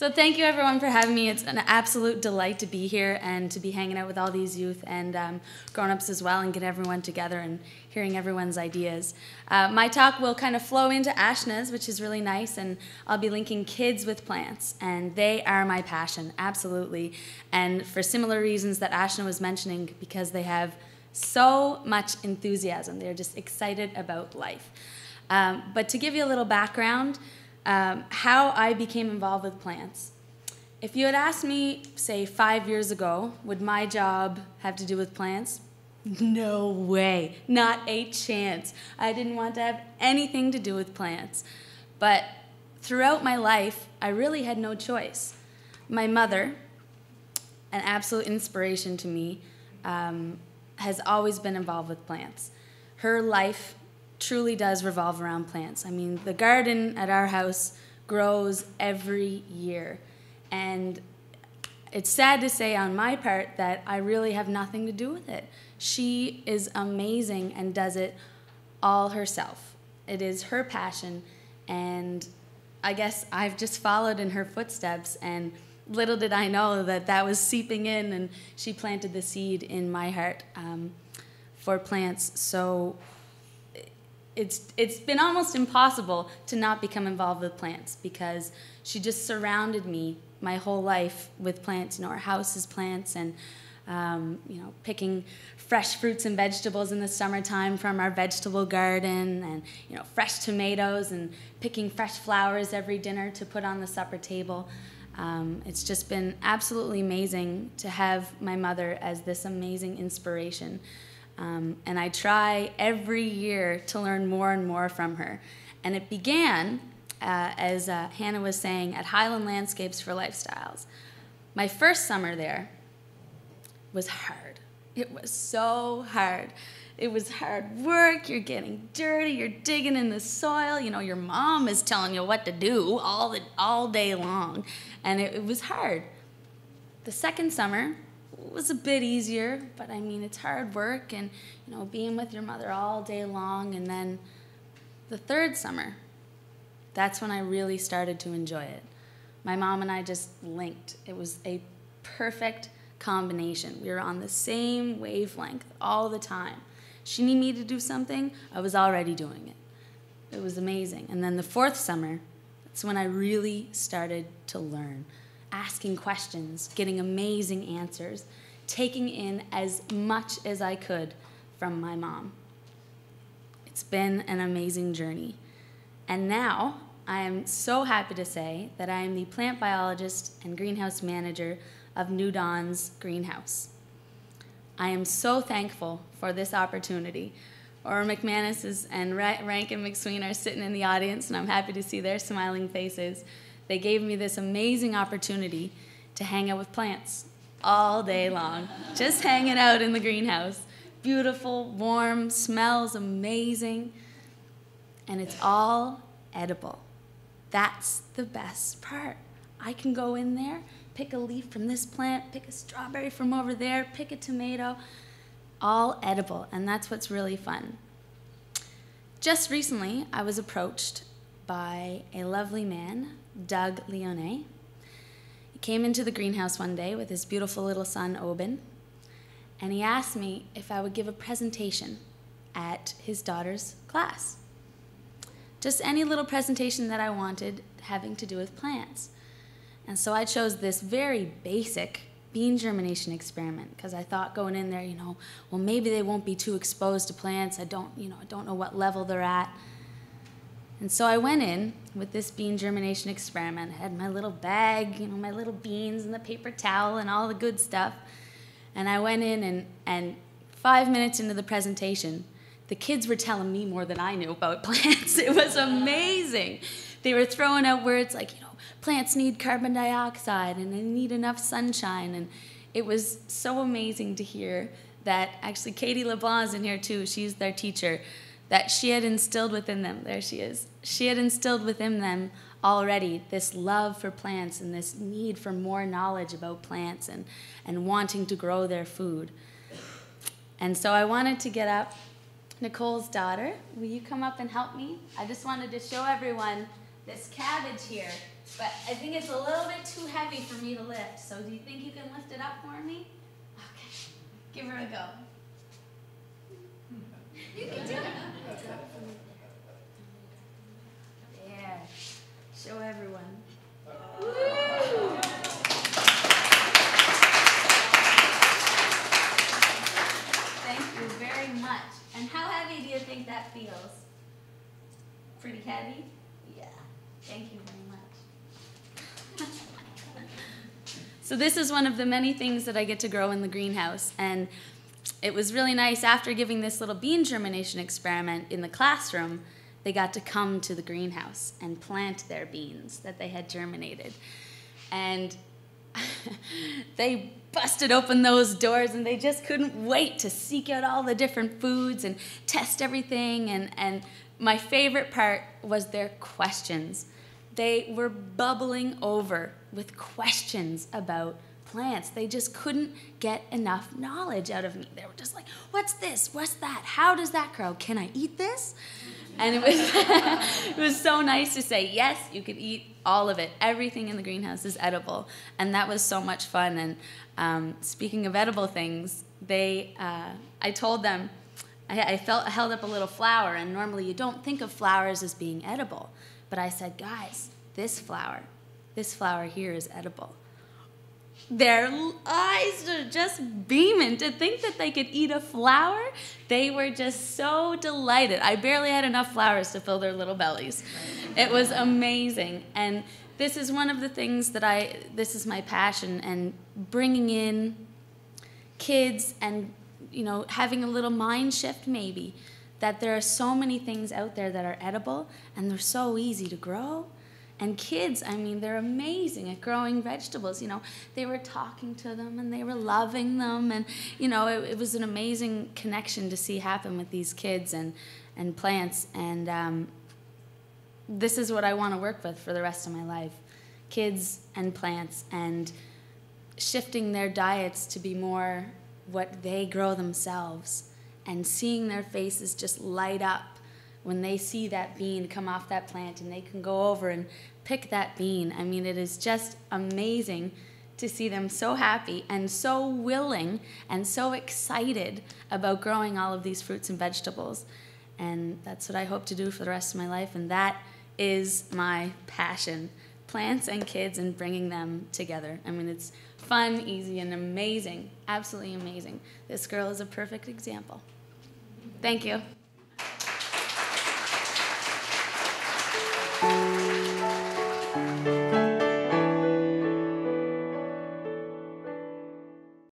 So thank you everyone for having me. It's an absolute delight to be here and to be hanging out with all these youth and grown-ups as well and get everyone together and hearing everyone's ideas. My talk will kind of flow into Ashna's, which is really nice, and I'll be linking kids with plants, and they are my passion, absolutely. And for similar reasons that Ashna was mentioning, because they have so much enthusiasm. They're just excited about life. But to give you a little background, how I became involved with plants. If you had asked me, say, 5 years ago, would my job have to do with plants? No way, not a chance. I didn't want to have anything to do with plants. But throughout my life, I really had no choice. My mother, an absolute inspiration to me, has always been involved with plants. Her life truly does revolve around plants. I mean, the garden at our house grows every year. And it's sad to say on my part that I really have nothing to do with it. She is amazing and does it all herself. It is her passion, and I guess I've just followed in her footsteps, and little did I know that that was seeping in, and she planted the seed in my heart for plants. So it's been almost impossible to not become involved with plants, because she just surrounded me my whole life with plants. You know, our house is plants, and you know, picking fresh fruits and vegetables in the summertime from our vegetable garden, and you know, fresh tomatoes, and picking fresh flowers every dinner to put on the supper table. It's just been absolutely amazing to have my mother as this amazing inspiration. And I try every year to learn more and more from her. And it began, as Hannah was saying, at Highland Landscapes for Lifestyles. My first summer there was hard. It was so hard. It was hard work. You're getting dirty. You're digging in the soil. You know, your mom is telling you what to do all day long. And it was hard. The second summer was a bit easier, but I mean, it's hard work and, you know, being with your mother all day long. And then the third summer, that's when I really started to enjoy it. My mom and I just linked. It was a perfect combination. We were on the same wavelength all the time. She needed me to do something, I was already doing it. It was amazing. And then the fourth summer, that's when I really started to learn. Asking questions, getting amazing answers, taking in as much as I could from my mom. It's been an amazing journey. And now I am so happy to say that I am the plant biologist and greenhouse manager of New Dawn's greenhouse. I am so thankful for this opportunity. Or McManus and Rank and McSween are sitting in the audience, and I'm happy to see their smiling faces. They gave me this amazing opportunity to hang out with plants all day long, just hanging out in the greenhouse. Beautiful, warm, smells amazing, and it's all edible. That's the best part. I can go in there, pick a leaf from this plant, pick a strawberry from over there, pick a tomato, all edible, and that's what's really fun. Just recently, I was approached by a lovely man, Doug Leone. He came into the greenhouse one day with his beautiful little son, Oben, and he asked me if I would give a presentation at his daughter's class. Just any little presentation that I wanted having to do with plants. And so I chose this very basic bean germination experiment, because I thought going in there, you know, well, maybe they won't be too exposed to plants. I don't know what level they're at. And so I went in with this bean germination experiment. I had my little bag, you know, my little beans and the paper towel and all the good stuff. And I went in, and 5 minutes into the presentation, the kids were telling me more than I knew about plants. It was amazing. They were throwing out words like, you know, plants need carbon dioxide and they need enough sunshine. And it was so amazing to hear that actually Katie LeBlanc is in here too. She's their teacher. That she had instilled within them, there she is, she had instilled within them already this love for plants and this need for more knowledge about plants and wanting to grow their food. And so I wanted to get up. Nicole's daughter, will you come up and help me? I just wanted to show everyone this cabbage here. But I think it's a little bit too heavy for me to lift. So do you think you can lift it up for me? Okay. Give her a go. You can do it. There. Show everyone. Woo! Thank you very much. And how heavy do you think that feels? Pretty heavy? Yeah. Thank you very much. So this is one of the many things that I get to grow in the greenhouse. And it was really nice after giving this little bean germination experiment in the classroom, they got to come to the greenhouse and plant their beans that they had germinated. And they busted open those doors and they just couldn't wait to seek out all the different foods and test everything. And my favorite part was their questions. They were bubbling over with questions about plants. They just couldn't get enough knowledge out of me. They were just like, what's this? What's that? How does that grow? Can I eat this? And it was, it was so nice to say, yes, you could eat all of it. Everything in the greenhouse is edible. And that was so much fun. And speaking of edible things, I told them, I held up a little flower, and normally you don't think of flowers as being edible. But I said, guys, this flower here is edible. Their eyes are just beaming to think that they could eat a flower. They were just so delighted. I barely had enough flowers to fill their little bellies. It was amazing. And this is one of the things that this is my passion, and bringing in kids and, you know, having a little mind shift maybe, that there are so many things out there that are edible and they're so easy to grow. And kids, I mean, they're amazing at growing vegetables. You know, they were talking to them and they were loving them. And, you know, it was an amazing connection to see happen with these kids and plants. And this is what I want to work with for the rest of my life. Kids and plants, and shifting their diets to be more what they grow themselves, and seeing their faces just light up when they see that bean come off that plant and they can go over and pick that bean. I mean, it is just amazing to see them so happy and so willing and so excited about growing all of these fruits and vegetables. And that's what I hope to do for the rest of my life, and that is my passion. Plants and kids and bringing them together. I mean, it's fun, easy, and amazing. Absolutely amazing. This girl is a perfect example. Thank you.